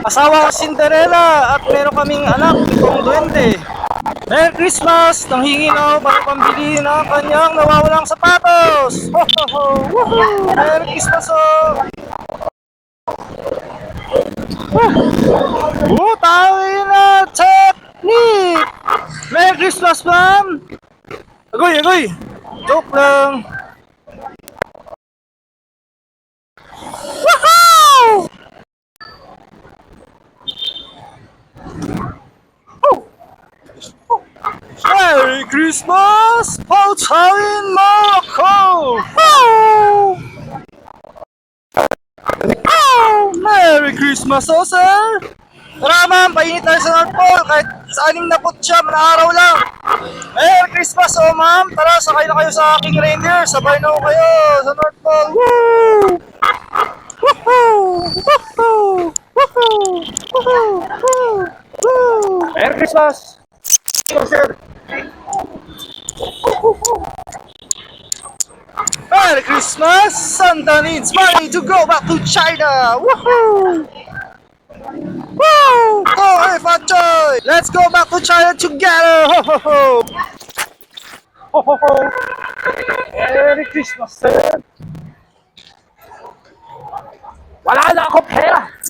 Asawa ko Cinderella at meron kaming anak, itong duwende. Merry Christmas! Nanghingi na ako para pambili ng kanyang nawawalang sapatos! Ho ho ho! Woohoo! Merry Christmas oh! Tayo na technique! Merry Christmas, ma'am! Agoy, agoy! Joke lang! Woohoo! Merry Christmas! Pautain mo ako! Oh! Oh! Merry Christmas, oh sir! Tara ma'am, painit tayo sa North Pole kahit sa 69 na araw lang. Merry Christmas, oh ma'am! Tara, sakay na kayo sa aking reindeer. Sabay na ko kayo sa North Pole. Woo! Woohoo! Woohoo! Woohoo! Woohoo! Woo! Merry Christmas! Sir! Merry Christmas! Santa needs money to go back to China! Woohoo! Woo! Go, hey, Fanchoy! Let's go back to China together! Ho, ho, ho! Ho, ho, ho! Merry Christmas, sir!